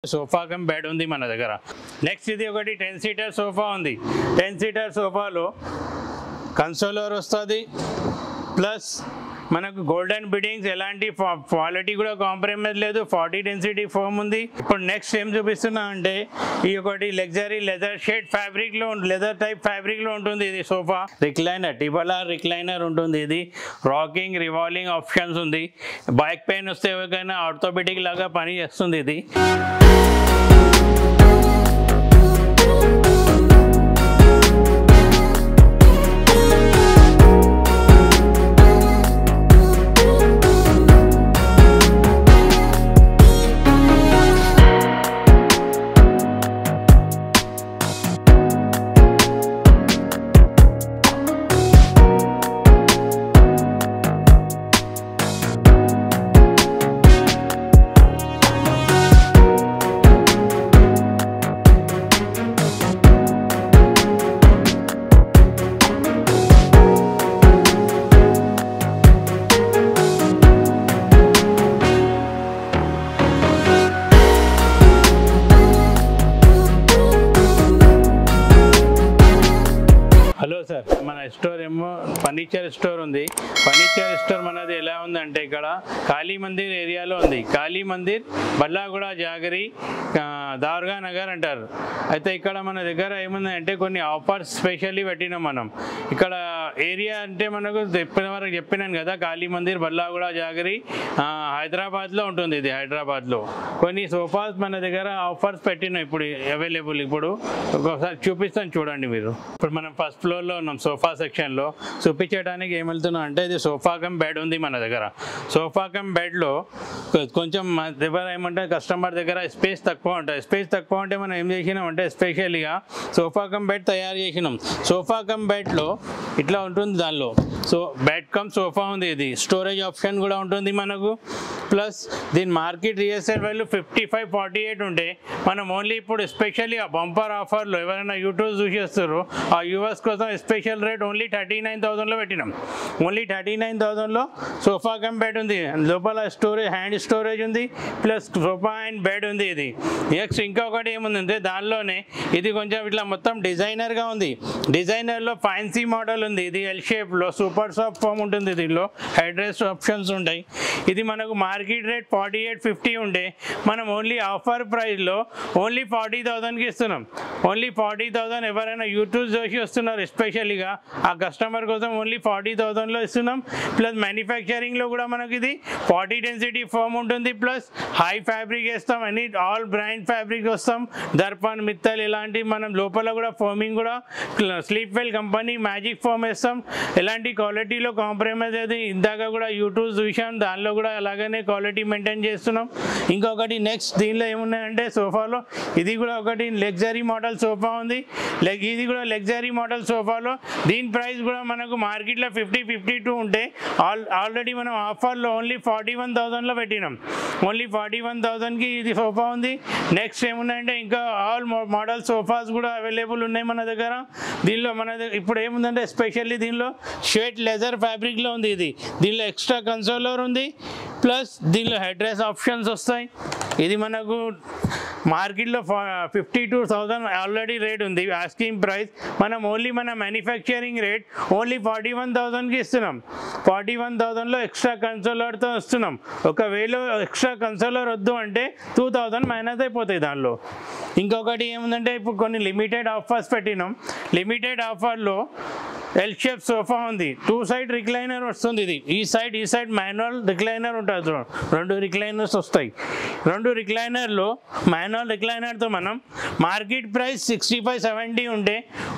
Sofa cum bed ఉంది మన దగ్గర. నెక్స్ట్ ఇది ఒకటి 10 సీటర్ సోఫా ఉంది. 10 సీటర్ సోఫాలో కన్సోలర్ వస్తుంది, ప్లస్ మనకు గోల్డెన్ బిడ్డింగ్స్, ఎలాంటి క్వాలిటీ కూడా కాంప్రమైజ్ లేదు, 40 డెన్సిటీ ఫోమ్ ఉంది. ఇప్పుడు నెక్స్ట్ ఏం చూపిస్తున్నా అంటే ఈ ఒకటి లగ్జరీ లెదర్ షేడ్ ఫ్యాబ్రిక్లో, లెదర్ టైప్ ఫ్యాబ్రిక్లో ఉంటుంది ఇది సోఫా. రిక్లైనర్, టిబలార్ రిక్లైనర్ ఉంటుంది. ఇది రాకింగ్ రివాల్వింగ్ ఆప్షన్స్ ఉంది. బ్యాక్ పెయిన్ వస్తే ఎవరికైనా ఆర్థోపెడిక్ లాగా పని చేస్తుంది ఇది. హలో సార్, మన స్టోర్ ఏమో ఫర్నిచర్ స్టోర్ ఉంది. ఫర్నిచర్ స్టోర్ మనది ఎలా ఉందంటే ఇక్కడ కాళీ మందిర్ ఏరియాలో ఉంది. కాళీ మందిర్, బల్లాగూడ, జాగరి, దార్గా నగర్ అంటారు. అయితే ఇక్కడ మన దగ్గర ఏముందంటే కొన్ని ఆఫర్స్ స్పెషల్లీ పెట్టినాం మనం. ఇక్కడ ఏరియా అంటే మనకు చెప్పినాను కదా, కాళీ మందిర్, బల్లాగూడ, జాగరి, హైదరాబాద్లో ఉంటుంది. ఇది హైదరాబాద్లో కొన్ని సోఫాస్ మన దగ్గర ఆఫర్స్ పెట్టినాం ఇప్పుడు అవైలబుల్. ఇప్పుడు ఒకసారి చూపిస్తాను చూడండి మీరు. ఇప్పుడు మనం ఫస్ట్ ఫ్లోర్లో ఉన్నాం, సోఫా సెక్షన్లో. చూపించడానికి ఏమెళ్తున్నాం అంటే ఇది సోఫా కమ్ బెడ్ ఉంది మన దగ్గర. సోఫా కమ్ బెడ్లో కొంచెం మన దగ్గర ఏమంటే కస్టమర్ దగ్గర స్పేస్ తక్కువ ఉంటుంది. స్పేస్ తక్కువ ఉంటే మనం ఏం చేసినాం అంటే స్పెషల్గా సోఫా కమ్ బెడ్ తయారు చేసినాం. సోఫా కమ్ బెడ్లో ఇట్లా ఉంటుంది. దానిలో బెడ్ కమ్ సోఫా ఉంది. ఇది స్టోరేజ్ ఆప్షన్ కూడా ఉంటుంది మనకు. ప్లస్ దీని మార్కెట్ రియల్ వాల్యూ 55-48 ఉంటే మనం ఓన్లీ ఇప్పుడు స్పెషల్లీ ఆ బంపర్ ఆఫర్లో ఎవరైనా యూట్యూబ్ చూసేస్తారు ఆ యూఎస్ కోసం స్పెషల్ రేట్ ఓన్లీ 39,000లో పెట్టినాం. ఓన్లీ 39,000లో సోఫా కమ్ బెడ్ ఉంది. లోపల స్టోరేజ్, హ్యాండ్ స్టోరేజ్ ఉంది, ప్లస్ సోఫా అండ్ బెడ్ ఉంది. ఇది నెక్స్ట్ ఇంకొకటి ఏముందంటే దానిలోనే ఇది కొంచెం ఇట్లా మొత్తం డిజైనర్గా ఉంది. డిజైనర్లో ఫ్యాన్సీ మోడల్ ఉంది. ఇది ఎల్ షేప్లో సూపర్ సాఫ్ట్ ఫామ్ ఉంటుంది. దీనిలో హెడ్ రెస్ట్ ఆప్షన్స్ ఉంటాయి. ఇది మనకు మార్కెట్ రేట్ 48-50 ఉంటే మనం ఓన్లీ ఆఫర్ ప్రైస్లో ఓన్లీ 40,000కి ఇస్తున్నాం. ఓన్లీ 40,000. ఎవరైనా యూట్యూబ్ చూసి వస్తున్నారు స్పెషల్గా ఆ కస్టమర్ కోసం ఓన్లీ 40,000లో ఇస్తున్నాం. ప్లస్ మ్యానుఫ్యాక్చరింగ్లో కూడా మనకి ఇది 40 డెన్సిటీ ఫోమ్ ఉంటుంది. ప్లస్ హై ఫ్యాబ్రిక్ వేస్తాం, అన్ని ఆల్ బ్రాండ్ ఫ్యాబ్రిక్ వస్తాం. దర్పణ్, మిత్తల్ ఇలాంటి మనం లోపల కూడా ఫోమింగ్ కూడా sleep well company magic foam వేస్తాం. ఎలాంటి క్వాలిటీలో కాంప్రమైజ్ అయితే ఇందాక కూడా యూట్యూబ్ చూసాం, దానిలో కూడా అలాగనే క్వాలిటీ మెయింటైన్ చేస్తున్నాం. ఇంకొకటి నెక్స్ట్ దీనిలో ఏమున్నాయంటే సోఫాలో ఇది కూడా ఒకటి లగ్జరీ మోడల్ సోఫా ఉంది. ఇది కూడా లగ్జరీ మోడల్ సోఫాలో దీని ప్రైస్ కూడా మనకు మార్కెట్లో 50-52 ఉంటే ఆల్రెడీ మనం ఆఫర్లో ఓన్లీ 41,000లో పెట్టినాం. ఓన్లీ 41,000కి ఇది సోఫా ఉంది. నెక్స్ట్ ఏమున్నాయంటే ఇంకా ఆల్ మోడల్ సోఫాస్ కూడా అవైలబుల్ ఉన్నాయి మన దగ్గర. దీనిలో మన ఇప్పుడు ఏముందంటే స్పెషల్లీ దీనిలో షేడ్ లెదర్ ఫ్యాబ్రిక్లో ఉంది. ఇది దీనిలో ఎక్స్ట్రా కన్సోలర్ ఉంది, ప్లస్ దీనిలో హెడ్ రెస్ట్ ఆప్షన్స్ వస్తాయి. ఇది మనకు మార్కెట్లో 52,000 ఆల్రెడీ రేట్ ఉంది ఆస్కింగ్ ప్రైస్. మనం ఓన్లీ మన మ్యానుఫ్యాక్చరింగ్ రేట్ ఓన్లీ 41,000కి ఇస్తున్నాం. 41,000లో ఎక్స్ట్రా కన్సోలర్తో ఇస్తున్నాం. ఒకవేళ ఎక్స్ట్రా కన్సోలర్ వద్దు అంటే 2,000 మైనస్ అయిపోతాయి దానిలో. ఇంకొకటి ఏముందంటే ఇప్పుడు కొన్ని లిమిటెడ్ ఆఫర్స్ పెట్టినాం. లిమిటెడ్ ఆఫర్లో ఎల్ షేప్ సోఫా ఉంది. 2 సైడ్ రిక్లైనర్ వస్తుంది. ఇది ఈ సైడ్ మాన్యువల్ రిక్లైనర్ ఉంటుంది. 2 రిక్లైనర్స్ వస్తాయి. 2 రిక్లైనర్లో మాన్యువల్ రిక్లైనర్తో మనం మార్కెట్ ప్రైస్ 65-70 ఉంటే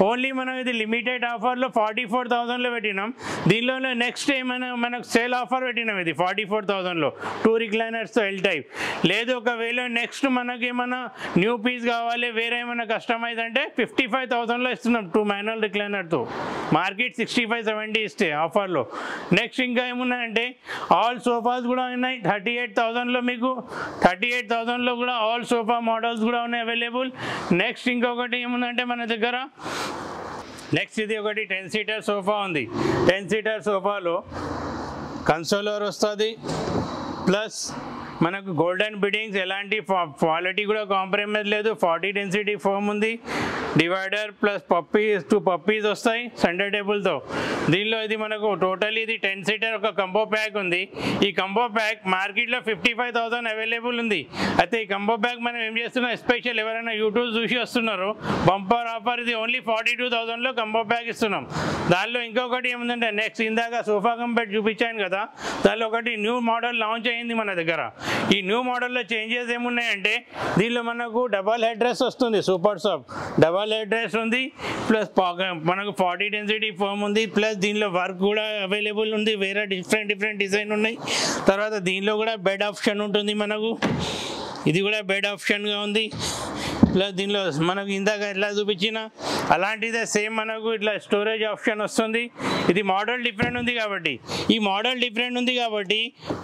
ఓన్లీ మనం ఇది లిమిటెడ్ ఆఫర్లో 44,000లో పెట్టినాం. దీనిలోనే నెక్స్ట్ ఏమైనా మనకు సేల్ ఆఫర్ పెట్టినాం. ఇది 44,000లో 2 రిక్లైనర్స్తో ఎల్ టైప్. లేదు ఒకవేళ నెక్స్ట్ మనకి ఏమైనా న్యూ పీస్ కావాలి, వేరే ఏమైనా కస్టమైజ్ అంటే 55,000లో ఇస్తున్నాం 2 మాన్యువల్ రిక్లైనర్తో. మార్కెట్ 65-70 ఇస్తే ఆఫర్లో. నెక్స్ట్ ఇంకా ఏమున్నాయంటే ఆల్ సోఫాస్ కూడా ఉన్నాయి 38,000లో. మీకు 38,000లో కూడా ఆల్ సోఫా మోడల్స్ కూడా ఉన్నాయి అవైలబుల్. నెక్స్ట్ ఇంకొకటి ఏముందంటే మన దగ్గర నెక్స్ట్ ఇది ఒకటి 10 సీటర్ సోఫా ఉంది. 10 సీటర్ సోఫాలో కన్సోలర్ వస్తుంది, ప్లస్ మనకు గోల్డెన్ బిడ్డింగ్స్, ఎలాంటి క్వాలిటీ కూడా కాంప్రమైజ్ లేదు. 40 డెన్సిటీ ఫోమ్ ఉంది. డివైడర్ ప్లస్ టూ పప్పీస్ వస్తాయి సెంటర్ టేబుల్తో. దీనిలో ఇది మనకు టోటల్ ఇది 10 సీటర్ ఒక కంబో ప్యాక్ ఉంది. ఈ కంబో ప్యాక్ మార్కెట్లో 55,000 అవైలబుల్ ఉంది. అయితే ఈ కంబో ప్యాక్ మనం ఏం చేస్తున్నాం, స్పెషల్ ఎవరైనా యూట్యూబ్ చూసి వస్తున్నారు, బంపర్ ఆఫర్ ఇది ఓన్లీ 42,000లో కంబో ప్యాక్ ఇస్తున్నాం. దానిలో ఇంకొకటి ఏముందంటే నెక్స్ట్ ఇందాక సోఫా కమ్ బెడ్ చూపించాను కదా, దానిలో ఒకటి న్యూ మోడల్ లాంచ్ అయింది మన దగ్గర. ఈ న్యూ మోడల్లో చేంజెస్ ఏమున్నాయంటే దీనిలో మనకు డబల్ హెడ్ రెస్ట్ వస్తుంది. Super soft double head rest ఉంది. ప్లస్ మనకు 40 డెన్సిటీ ఫోమ్ ఉంది. ప్లస్ దీనిలో వర్క్ కూడా అవైలబుల్ ఉంది. వేరే డిఫరెంట్ డిజైన్ ఉన్నాయి. తర్వాత దీనిలో కూడా బెడ్ ఆప్షన్ ఉంటుంది మనకు. ఇది కూడా బెడ్ ఆప్షన్గా ఉంది. ప్లస్ దీనిలో మనకు ఇందాక ఎట్లా చూపించిన అలాంటిదే సేమ్ మనకు ఇట్లా స్టోరేజ్ ఆప్షన్ వస్తుంది. ఇది మోడల్ డిఫరెంట్ ఉంది కాబట్టి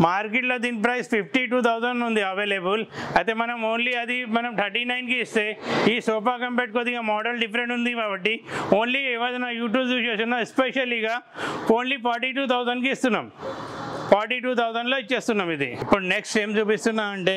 మార్కెట్లో దీని ప్రైస్ 52,000 ఉంది అవైలబుల్. అయితే మనం ఓన్లీ అది మనం 39కి ఇస్తే ఈ సోఫా కంపెట్ కొద్దిగా మోడల్ డిఫరెంట్ ఉంది కాబట్టి ఓన్లీ ఏదైనా యూట్యూబ్ చూసి వచ్చినా స్పెషల్గా ఓన్లీ 42,000కి ఇస్తున్నాం. 42,000లో ఇచ్చేస్తున్నాం. ఇది ఇప్పుడు నెక్స్ట్ ఏం చూపిస్తున్నా అంటే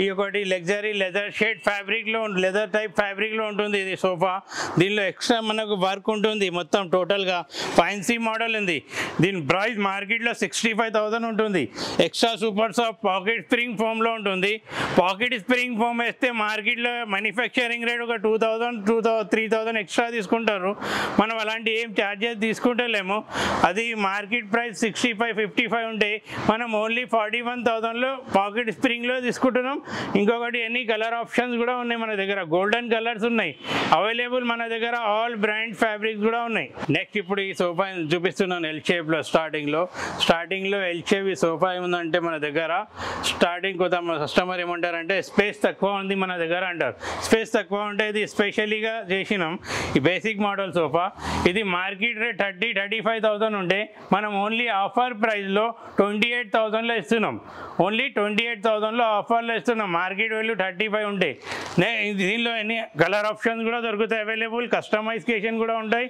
ఈ ఒకటి లగ్జరీ లెదర్ షేడ్ ఫ్యాబ్రిక్లో లెదర్ టైప్ ఫ్యాబ్రిక్లో ఉంటుంది ఇది సోఫా. దీనిలో ఎక్స్ట్రా మనకు వర్క్ ఉంటుంది. మొత్తం టోటల్గా ఫ్యాన్సీ మోడల్ ఉంది. దీని ప్రైస్ మార్కెట్లో 65,000 ఉంటుంది. Extra super soft pocket spring ఫోమ్లో ఉంటుంది. పాకెట్ స్ప్రింగ్ ఫోమ్ వేస్తే మార్కెట్లో మ్యానుఫ్యాక్చరింగ్ రేట్ ఒక 2,000-3,000 ఎక్స్ట్రా తీసుకుంటారు. మనం అలాంటి ఏం ఛార్జెస్ తీసుకుంటలేము. అది మార్కెట్ ప్రైస్ 65-55 ఉంటే మనం ఓన్లీ 41,000లో పాకెట్ స్ప్రింగ్లో తీసుకుంటున్నాం. ఇంకొకటి ఎన్ని కలర్ ఆప్షన్స్ కూడా ఉన్నాయి మన దగ్గర. గోల్డెన్ కలర్స్ ఉన్నాయి అవైలబుల్ మన దగ్గర. ఆల్ బ్రాండ్ ఫ్యాబ్రిక్స్ కూడా ఉన్నాయి. నెక్స్ట్ ఇప్పుడు ఈ సోఫా చూపిస్తున్నాను ఎల్ షేప్లో. స్టార్టింగ్లో ఎల్ షేప్ ఈ సోఫా ఏముందంటే మన దగ్గర స్టార్టింగ్ కొత్త కస్టమర్ ఏమంటారంటే స్పేస్ తక్కువ ఉంది మన దగ్గర అంటారు. స్పేస్ తక్కువ ఉంటే ఇది స్పెషలీగా చేసినాం. ఈ బేసిక్ మోడల్ సోఫా ఇది మార్కెట్ రేట్ 30-35,000 ఉంటే మనం ఓన్లీ ఆఫర్ ప్రైస్లో 28,000లో ఇస్తున్నాం. ఓన్లీ 28,000లో ఆఫర్లో ఇస్తున్నాం. మార్కెట్ వాల్యూ 35 ఉంటే దీనిలో ఎన్ని కలర్ ఆప్షన్స్ కూడా దొరుకుతాయి అవైలబుల్. కస్టమైజేషన్ కూడా ఉంటాయి.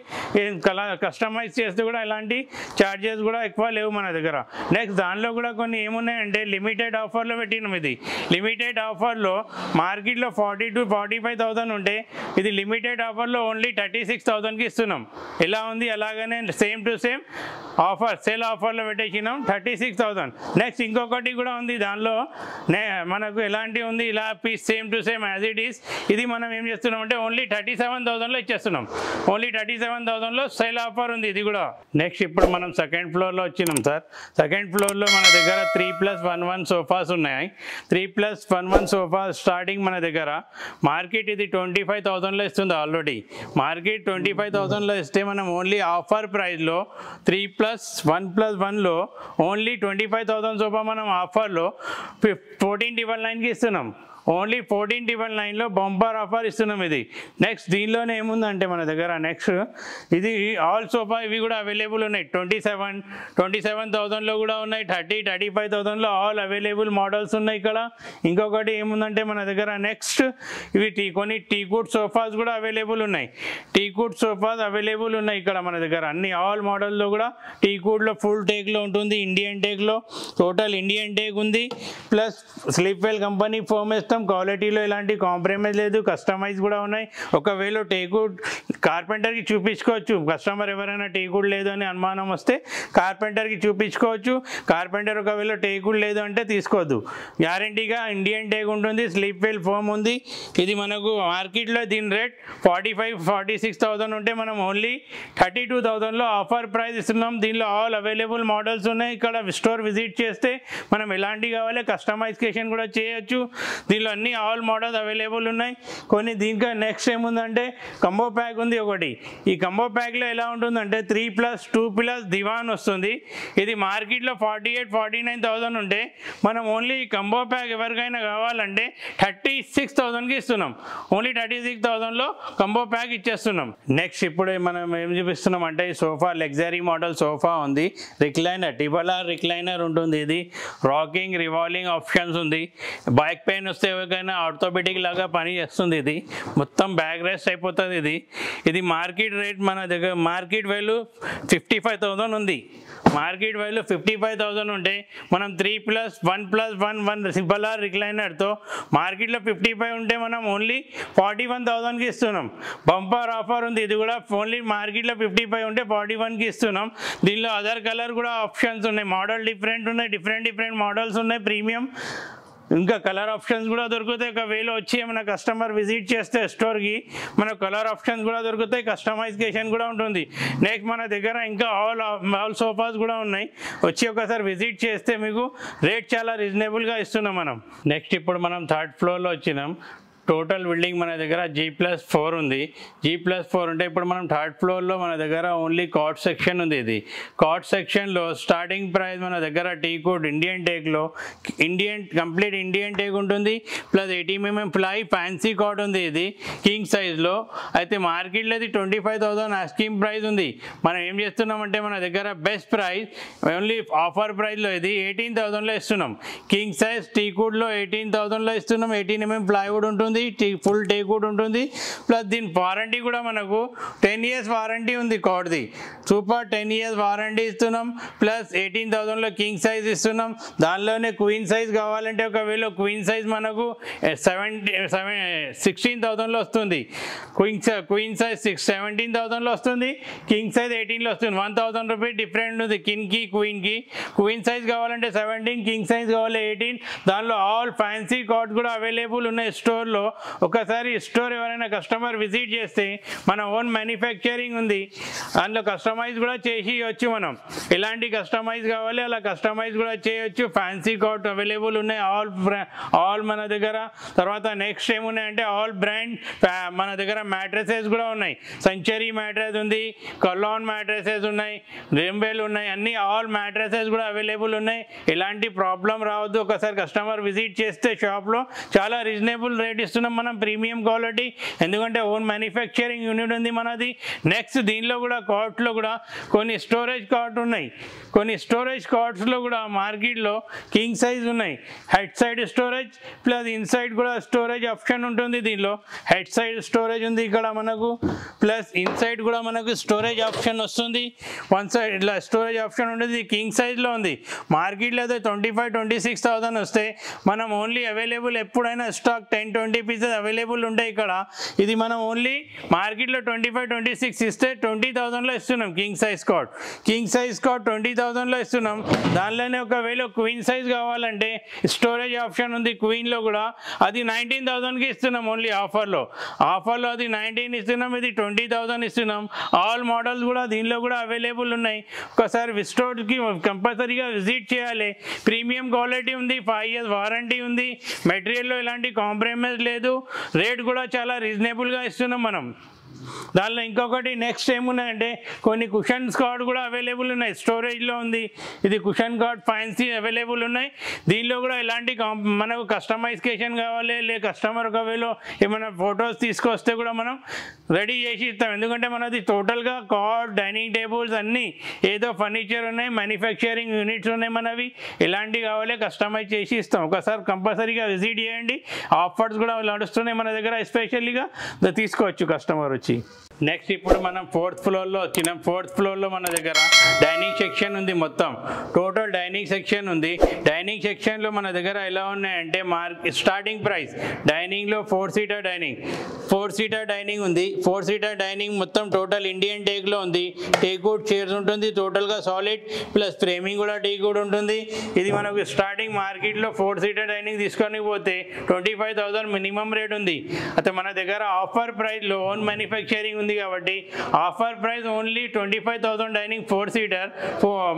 కస్టమైజ్ చేస్తే కూడా ఎలాంటి ఛార్జెస్ కూడా ఎక్కువ లేవు మన దగ్గర. నెక్స్ట్ దానిలో కూడా కొన్ని ఏమున్నాయంటే లిమిటెడ్ ఆఫర్లో పెట్టినాం. ఇది లిమిటెడ్ ఆఫర్లో మార్కెట్లో 40-45,000 ఉంటే ఇది లిమిటెడ్ ఆఫర్లో ఓన్లీ 36,000కి ఇస్తున్నాం. ఎలా ఉంది అలాగనే same to same offer sale ఆఫర్లో పెట్టేసినాం 36,000. నెక్స్ట్ ఇంకొకటి కూడా ఉంది. దానిలో మనకు ఎలాంటి ఉంది ఇలా piece same to same as it is. ఇది మనం ఏం చేస్తున్నాం అంటే ఓన్లీ 37,000లో ఇచ్చేస్తున్నాం. ఓన్లీ 37,000లో సేల్ ఆఫర్ ఉంది ఇది కూడా. నెక్స్ట్ ఇప్పుడు మనం సెకండ్ ఫ్లోర్లో వచ్చినాం సార్. సెకండ్ ఫ్లోర్లో మన దగ్గర 3+1 సోఫాస్ ఉన్నాయి. 3+1 సోఫా స్టార్టింగ్ మన దగ్గర మార్కెట్ ఇది 25,000లో ఇస్తుంది ఆల్రెడీ. మార్కెట్ 25,000లో ఇస్తే మనం ఓన్లీ ఆఫర్ ప్రైస్లో 3+1+1లో ఓన్లీ 25,000 సోఫా మనం ఆఫర్లో 14,999కి ఇస్తున్నాం. ఓన్లీ 14,999లో బంపర్ ఆఫర్ ఇస్తున్నాం ఇది. నెక్స్ట్ దీనిలోనే ఏముందంటే మన దగ్గర నెక్స్ట్ ఇది ఆల్ సోఫా ఇవి కూడా అవైలబుల్ ఉన్నాయి. 27,000లో కూడా ఉన్నాయి. 30-35,000లో ఆల్ అవైలబుల్ మోడల్స్ ఉన్నాయి ఇక్కడ. ఇంకొకటి ఏముందంటే మన దగ్గర నెక్స్ట్ ఇవి కొన్ని టీకుడ్ సోఫాస్ కూడా అవైలబుల్ ఉన్నాయి. టీకుడ్ సోఫాస్ అవైలబుల్ ఉన్నాయి ఇక్కడ మన దగ్గర. అన్ని ఆల్ మోడల్లో కూడా టీకుడ్లో ఫుల్ టేక్లో ఉంటుంది. ఇండియన్ టేక్లో టోటల్ ఇండియన్ టేక్ ఉంది. ప్లస్ స్లీప్వెల్ కంపెనీ ఫోమ్ వేస్తాం. క్వాలిటీలో ఎలాంటి కాంప్రమైజ్ లేదు. కస్టమైజ్ కూడా ఉన్నాయి. ఒకవేళ టేకుడ్ కార్పెంటర్కి చూపించుకోవచ్చు. కస్టమర్ ఎవరైనా టేకుడ్ లేదు అని అనుమానం వస్తే కార్పెంటర్కి చూపించుకోవచ్చు. కార్పెంటర్ ఒకవేళ టేకుడ్ లేదు అంటే తీసుకోవద్దు. గ్యారంటీగా ఇండియన్ టేక్ ఉంటుంది. స్లీప్వెల్ ఫోమ్ ఉంది. ఇది మనకు మార్కెట్లో దీని రేట్ 45-46,000 ఉంటే మనం ఓన్లీ 32,000లో ఆఫర్ ప్రైస్ ఇస్తున్నాం. దీనిలో ఆల్ అవైలబుల్ మోడల్స్ ఉన్నాయి. ఇక్కడ స్టోర్ విజిట్ చేస్తే మనం ఎలాంటి కావాలి కస్టమైజేషన్ కూడా చేయొచ్చు. దీనిలో అన్ని ఆల్ మోడల్స్ అవైలబుల్ ఉన్నాయి. కొన్ని దీనికి నెక్స్ట్ ఏముందంటే కంబో ప్యాక్ ఉంది ఒకటి. ఈ కంబో ప్యాక్లో ఎలా ఉంటుందంటే 3+2+ దివాన్ వస్తుంది. ఇది మార్కెట్లో 48-49,000 ఉంటే మనం ఓన్లీ కంబో ప్యాక్ ఎవరికైనా కావాలంటే 36,000కి ఇస్తున్నాం. ఓన్లీ 36,000లో కంబో ప్యాక్ ఇచ్చేస్తున్నాం. నెక్స్ట్ ఇప్పుడు మనం ఏం చూపిస్తున్నాం అంటే ఈ సోఫా లగ్జరీ మోడల్ సోఫా ఉంది. రిక్లైనర్ టిబలార్ రిక్లైనర్ ఉంటుంది. ఇది రాకింగ్ రివాల్వింగ్ ఆప్షన్స్ ఉంది. బ్యాక్ పెయిన్ వస్తే ఎవరికైనా ఆర్థోపెడిక్ లాగా పని చేస్తుంది. ఇది మొత్తం బ్యాక్ రెస్ట్ అయిపోతుంది. ఇది మార్కెట్ రేట్ మన దగ్గర మార్కెట్ వాల్యూ 55,000 ఉంది. మార్కెట్ వాల్యూ 55,000 ఉంటే మనం 3+1+1 సింపుల్ ఆర్ రిక్లైనర్తో మార్కెట్లో 55 ఉంటే మనం ఓన్లీ 41,000కి ఇస్తున్నాం. బంపర్ ఆఫర్ ఉంది, ఇది కూడా ఓన్లీ మార్కెట్లో 55 ఉంటే 41కి ఇస్తున్నాం. దీనిలో అదర్ కలర్ కూడా ఆప్షన్స్ ఉన్నాయి, మోడల్ డిఫరెంట్ ఉన్నాయి, డిఫరెంట్ మోడల్స్ ఉన్నాయి, ప్రీమియం ఇంకా కలర్ ఆప్షన్స్ కూడా దొరుకుతాయి. ఒకవేళ వచ్చి మన కస్టమర్ విజిట్ చేస్తే స్టోర్కి మనకు కలర్ ఆప్షన్స్ కూడా దొరుకుతాయి, కస్టమైజేషన్ కూడా ఉంటుంది. నెక్స్ట్ మన దగ్గర ఇంకా ఆల్ సోఫాస్ కూడా ఉన్నాయి, వచ్చి ఒకసారి విజిట్ చేస్తే మీకు రేట్ చాలా రీజనబుల్గా ఇస్తున్నాం మనం. నెక్స్ట్ ఇప్పుడు మనం 3rd ఫ్లోర్లో వచ్చినాం. టోటల్ బిల్డింగ్ మన దగ్గర G+4 ఉంది. G+4 ఉంటే ఇప్పుడు మనం 3rd ఫ్లోర్లో మన దగ్గర ఓన్లీ కాట్ సెక్షన్ ఉంది. ఇది కాట్ సెక్షన్లో స్టార్టింగ్ ప్రైస్ మన దగ్గర టీకుడ్ ఇండియన్ టేక్లో కంప్లీట్ ఇండియన్ టేక్ ఉంటుంది, plus 80 mm ply fancy cot ఉంది. ఇది కింగ్ సైజ్లో అయితే మార్కెట్లో ఇది 25,000 ఆస్కింగ్ ప్రైస్ ఉంది. మనం ఏం చేస్తున్నామంటే మన దగ్గర బెస్ట్ ప్రైస్ ఓన్లీ ఆఫర్ ప్రైస్లో ఇది 18,000లో ఇస్తున్నాం. కింగ్ సైజ్ టీకుడ్లో 18,000లో ఇస్తున్నాం. 18 mm ప్లైవుడ్ ఉంటుంది, ఫుల్ టేక్వుడ్ ఉంటుంది, ప్లస్ దీని వారంటీ కూడా మనకు 10 years వారంటీ ఉంది. కాట్ది సూపర్ 10 years వారంటీ ఇస్తున్నాం, ప్లస్ 18,000లో కింగ్ సైజ్ ఇస్తున్నాం. దానిలోనే క్వీన్ సైజ్ కావాలంటే ఒకవేళ క్వీన్ సైజ్ మనకు 16,000లో వస్తుంది. క్వీన్ సైజ్ 17,000లో వస్తుంది, కింగ్ సైజ్ 18లో వస్తుంది. 1,000 రూపీస్ డిఫరెంట్ ఉంది కింగ్కి క్వీన్కి. క్వీన్ సైజ్ కావాలంటే 17, కింగ్ సైజ్ కావాలి 18. దానిలో ఆల్ ఫ్యాన్సీ కాట్ కూడా అవైలబుల్ ఉన్నాయి స్టోర్లో. ఒకసారి స్టోర్ ఎవరైనా కస్టమర్ విజిట్ చేస్తే మన ఓన్ మ్యానుఫ్యాక్చరింగ్ ఉంది, అందులో కస్టమైజ్ కూడా చేసి ఇవ్వచ్చు. మనం ఎలాంటి కస్టమైజ్ కావాలి అలా కస్టమైజ్ కూడా చేయొచ్చు. ఫ్యాన్సీ కాట్ అవైలబుల్ ఉన్నాయి ఆల్ మన దగ్గర. తర్వాత నెక్స్ట్ ఏమున్నాయంటే ఆల్ బ్రాండ్ మన దగ్గర మ్యాట్రసెస్ కూడా ఉన్నాయి. సెంచరీ మ్యాట్రస్ ఉంది, కలాన్ మ్యాట్రసెస్ ఉన్నాయి, రేంబెల్ ఉన్నాయి, అన్ని ఆల్ మ్యాట్రసెస్ కూడా అవైలబుల్ ఉన్నాయి. ఎలాంటి ప్రాబ్లం రావద్దు. ఒకసారి కస్టమర్ విజిట్ చేస్తే షాప్లో చాలా రీజనబుల్ రేట్ ఇస్తున్నాం మనం, ప్రీమియం క్వాలిటీ, ఎందుకంటే ఓన్ మ్యానుఫ్యాక్చరింగ్ యూనిట్ ఉంది మనది. నెక్స్ట్ దీనిలో కూడా కార్ట్లో కూడా కొన్ని స్టోరేజ్ కార్ట్ ఉన్నాయి. కొన్ని స్టోరేజ్ కార్ట్స్లో కూడా మార్కెట్లో కింగ్ సైజ్ ఉన్నాయి. Head side storage plus inside కూడా స్టోరేజ్ ఆప్షన్ ఉంటుంది. దీనిలో హెడ్ సైడ్ స్టోరేజ్ ఉంది ఇక్కడ మనకు, ప్లస్ ఇన్సైడ్ కూడా మనకు స్టోరేజ్ ఆప్షన్ వస్తుంది. వన్ సైడ్ ఇట్లా స్టోరేజ్ ఆప్షన్ ఉంటుంది. కింగ్ సైజ్లో ఉంది. మార్కెట్లో అయితే 25,000-26,000 వస్తే మనం ఓన్లీ అవైలబుల్ ఎప్పుడైనా స్టాక్ 10-20 పీసెస్ అవైలబుల్ ఉంటాయి ఇక్కడ. ఇది మనం ఓన్లీ మార్కెట్లో 25-26 ఇస్తే 20,000లో ఇస్తున్నాం. కింగ్ సైజ్ కాట్ 20,000లో ఇస్తున్నాం. దానిలోనే ఒకవేళ క్వీన్ సైజ్ కావాలంటే స్టోరేజ్ ఆప్షన్ ఉంది క్వీన్లో కూడా, అది 19,000కి ఇస్తున్నాం ఓన్లీ ఆఫర్లో అది 19 ఇస్తున్నాం. ఇది 20,000 ఇస్తున్నాం. ఆల్ మోడల్స్ కూడా దీనిలో కూడా అవైలబుల్ ఉన్నాయి. ఒకసారి స్టోర్కి కంపల్సరీగా విజిట్ చేయాలి. ప్రీమియం క్వాలిటీ ఉంది, 5 years వారంటీ ఉంది, మెటీరియల్లో ఎలాంటి కాంప్రమైజ్ లేదు, రేట్ కూడా చాలా రీజనబుల్గా ఇస్తున్నాం మనం. దానిలో ఇంకొకటి నెక్స్ట్ ఏమున్నాయంటే కొన్ని కుషన్స్ కార్డ్ కూడా అవైలబుల్ ఉన్నాయి. స్టోరేజ్లో ఉంది. ఇది కుషన్ కార్డ్ ఫ్యాన్సీ అవైలబుల్ ఉన్నాయి. దీనిలో కూడా ఎలాంటి మనకు కస్టమైజేషన్ కావాలి, కస్టమర్ ఒకవేళ ఏమైనా ఫొటోస్ తీసుకొస్తే కూడా మనం రెడీ చేసి ఇస్తాం. ఎందుకంటే మనది టోటల్గా కార్డ్, డైనింగ్ టేబుల్స్ అన్నీ ఏదో ఫర్నిచర్ ఉన్నాయి, మ్యానుఫ్యాక్చరింగ్ యూనిట్స్ ఉన్నాయి మనవి. ఎలాంటివి కావాలి కస్టమైజ్ చేసి ఇస్తాం. ఒకసారి కంపల్సరీగా విజిట్ చేయండి. ఆఫర్స్ కూడా నడుస్తున్నాయి మన దగ్గర, ఎస్పెషల్లీగా తీసుకోవచ్చు కస్టమర్ వచ్చి. నెక్స్ట్ ఇప్పుడు మనం 4th ఫ్లోర్లో వచ్చినాం. 4th ఫ్లోర్లో మన దగ్గర డైనింగ్ సెక్షన్ ఉంది. మొత్తం టోటల్ డైనింగ్ సెక్షన్ ఉంది. డైనింగ్ సెక్షన్లో మన దగ్గర ఎలా ఉన్నాయంటే స్టార్టింగ్ ప్రైస్ డైనింగ్లో 4-seater డైనింగ్ ఉంది. 4-seater డైనింగ్ మొత్తం టోటల్ ఇండియన్ టేక్లో ఉంది. టేక్వుడ్ చైర్స్ ఉంటుంది, టోటల్గా సాలిడ్ ప్లస్ ఫ్రేమింగ్ కూడా టేక్వుడ్ ఉంటుంది. ఇది మనకు స్టార్టింగ్ మార్కెట్లో 4-seater డైనింగ్ తీసుకొని పోతే 25,000 మినిమం రేట్ ఉంది. అయితే మన దగ్గర ఆఫర్ ప్రైస్లో ఓన్ మ్యానుఫ్యాక్చరింగ్ ఉంది కాబట్టి offer price only 25,000 dining 4-seater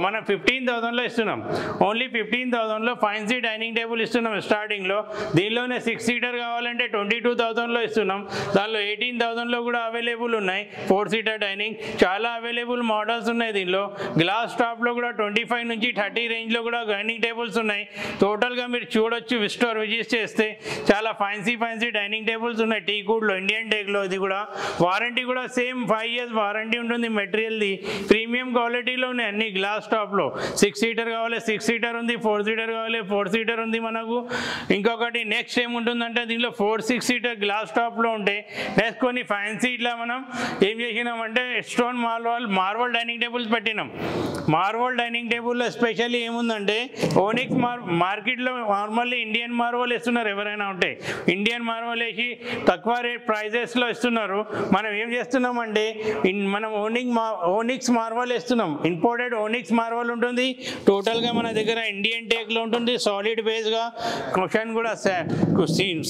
మనం 15,000లో ఇస్తున్నాం. ఓన్లీ 15,000లో ఫ్యాన్సీ డైనింగ్ టేబుల్ ఇస్తున్నాం స్టార్టింగ్లో. దీనిలోనే 6-seater కావాలంటే 22,000లో ఇస్తున్నాం. దానిలో 18,000లో కూడా అవైలబుల్ ఉన్నాయి. 4-seater డైనింగ్ చాలా అవైలబుల్ మోడల్స్ ఉన్నాయి. దీనిలో గ్లాస్ టాప్లో కూడా 25 నుంచి 30 రేంజ్లో కూడా డైనింగ్ టేబుల్స్ ఉన్నాయి. టోటల్గా మీరు చూడొచ్చు స్టోర్ విజిట్ చేస్తే చాలా ఫ్యాన్సీ డైనింగ్ టేబుల్స్ ఉన్నాయి. టీకుడ్లో ఇండియన్ టేక్లో. ఇది కూడా వారంటీ కూడా కూడా సేమ్ 5 years వారంటీ ఉంటుంది మెటీరియల్ది. ప్రీమియం క్వాలిటీలో ఉన్నాయి అన్ని గ్లాస్ టాప్లో. 6 seater కావాలి 6 seater ఉంది, 4 seater కావాలి 4 seater ఉంది మనకు. ఇంకొకటి నెక్స్ట్ ఏముంటుందంటే దీనిలో 4-6 seater గ్లాస్ టాప్లో ఉంటాయి. నెక్స్ట్ కొన్ని ఫ్యాన్సీ ఇట్లా మనం ఏం చేసినామంటే స్టోన్ మార్వల్ డైనింగ్ టేబుల్స్ పెట్టినాం. మార్వల్ డైనింగ్ టేబుల్లో ఎస్పెషల్లీ ఏముందంటే ఓనిక్స్ మార్కెట్లో నార్మల్లీ ఇండియన్ మార్వల్ ఇస్తున్నారు. ఎవరైనా ఉంటే ఇండియన్ మార్వల్ వేసి తక్కువ రేట్ ప్రైజెస్లో ఇస్తున్నారు. మనం ఏం చేస్తున్నామంటే మనం ఓనిక్స్ మార్వల్ వేస్తున్నాం. ఇంపోర్టెడ్ ఓనిక్స్ మార్వల్ ఉంటుంది. టోటల్గా మన దగ్గర ఇండియన్ టేక్లో ఉంటుంది. సాలిడ్ బేస్గా కుషన్ కూడా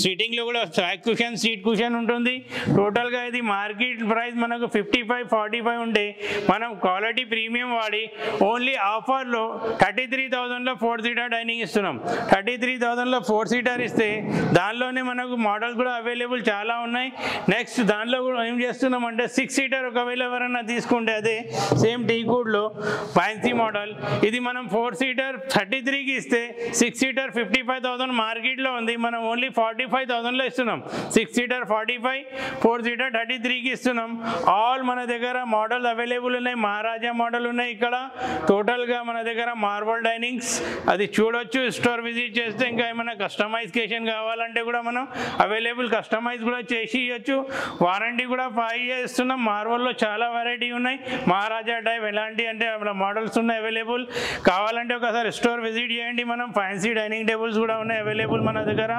సీటింగ్లో కూడా బ్యాక్ కుషన్ సీట్ కుషన్ ఉంటుంది. టోటల్గా ఇది మార్కెట్ ప్రైస్ మనకు 55-45 ఉంటే మనం క్వాలిటీ ప్రీమియం వాడి ఓన్లీ ఆఫర్లో 33,000లో 4 seater డైనింగ్ ఇస్తున్నాం. 33,000లో 4 seater ఇస్తే దానిలోనే మనకు మోడల్స్ కూడా అవైలబుల్ చాలా ఉన్నాయి. నెక్స్ట్ దానిలో కూడా ఏం చేస్తున్నామంటే 6 seater ఒకవేళ ఎవరైనా తీసుకుంటే అదే సేమ్ టీకూడ్లో ఫ్యాన్సీ మోడల్ ఇది మనం 4 seater 33కి ఇస్తే 6 seater 55,000 మార్కెట్లో ఉంది. మనం ఓన్లీ 45,000లో ఇస్తున్నాం. 6 seater 45, 4 seater 33కి ఇస్తున్నాం. ఆల్ మన దగ్గర మోడల్ అవైలబుల్ ఉన్నాయి. మహారాజా మోడల్ ఉన్నాయి. ఇక్కడ టోటల్గా మన దగ్గర మార్బల్ డైనింగ్స్ అది చూడొచ్చు. స్టోర్ విజిట్ చేస్తే ఇంకా ఏమైనా కస్టమైజేషన్ కావాలంటే కూడా మనం అవైలబుల్ కస్టమైజ్ కూడా చేసి ఇవ్వచ్చు. వారంటీ కూడా 5 years ఇస్తున్నాం. మార్బల్లో చాలా వెరైటీ ఉన్నాయి. మహారాజా టైప్ ఎలాంటి అంటే మోడల్స్ ఉన్నాయి అవైలబుల్. కావాలంటే ఒకసారి స్టోర్ విజిట్ చేయండి. మనం ఫ్యాన్సీ డైనింగ్ టేబుల్స్ కూడా ఉన్నాయి అవైలబుల్ మన దగ్గర.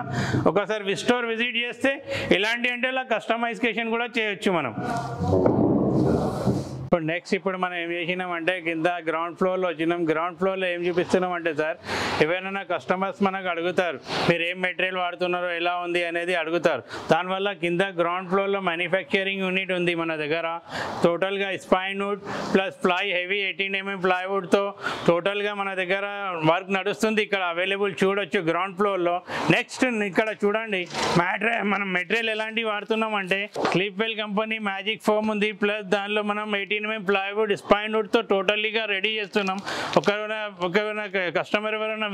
ఒకసారి స్టోర్ విజిట్ చేస్తే ఎలాంటి అంటే అలా కస్టమైజేషన్ కూడా చేయొచ్చు మనం. ఇప్పుడు మనం ఏం చేసినామంటే కింద గ్రౌండ్ ఫ్లోర్లో వచ్చినాం. గ్రౌండ్ ఫ్లోర్లో ఏం చూపిస్తున్నాం అంటే సార్ ఎవరైనా కస్టమర్స్ మనకు అడుగుతారు మీరు ఏం మెటీరియల్ వాడుతున్నారో ఎలా ఉంది అనేది అడుగుతారు. దానివల్ల కింద గ్రౌండ్ ఫ్లోర్లో మ్యానుఫ్యాక్చరింగ్ యూనిట్ ఉంది మన దగ్గర. టోటల్గా spine wood plus ply heavy 18 mm ప్లైవుడ్తో టోటల్గా మన దగ్గర వర్క్ నడుస్తుంది. ఇక్కడ అవైలబుల్ చూడొచ్చు గ్రౌండ్ ఫ్లోర్లో. నెక్స్ట్ ఇక్కడ చూడండి మనం మెటీరియల్ ఎలాంటివి వాడుతున్నాం అంటే క్లిప్వెల్ కంపెనీ మ్యాజిక్ ఫోమ్ ఉంది. ప్లస్ దానిలో మనం 18 mm ప్లైవుడ్ స్పైన్ వుడ్తో టోటల్లీగా రెడీ చేస్తున్నాం. ఒకవేళ కస్టమర్ ఎవరైనా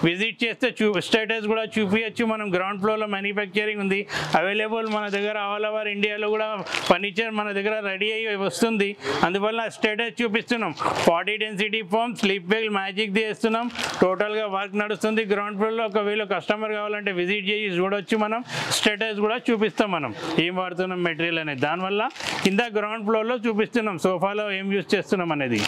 విజిట్ చేస్తే స్టేటస్ కూడా చూపించచ్చు. మనం గ్రౌండ్ ఫ్లోర్లో మ్యానుఫ్యాక్చరింగ్ ఉంది అవైలబుల్ మన దగ్గర. ఆల్ ఓవర్ ఇండియాలో కూడా ఫర్నిచర్ మన దగ్గర రెడీ అయ్యి వస్తుంది. అందువల్ల స్టేటస్ చూపిస్తున్నాం. 40 density ఫోమ్ స్లీప్వెల్ మ్యాజిక్ది వేస్తున్నాం. టోటల్గా వర్క్ నడుస్తుంది గ్రౌండ్ ఫ్లోర్లో. ఒకవేళ కస్టమర్ కావాలంటే విజిట్ చేసి చూడొచ్చు. మనం స్టేటస్ కూడా చూపిస్తాం మనం ఏం వాడుతున్నాం మెటీరియల్ అనేది. దానివల్ల కింద గ్రౌండ్ ఫ్లోర్లో చూపిస్తున్నాం సోఫాలో ఏం యూజ్ చేస్తున్నాం అనేది.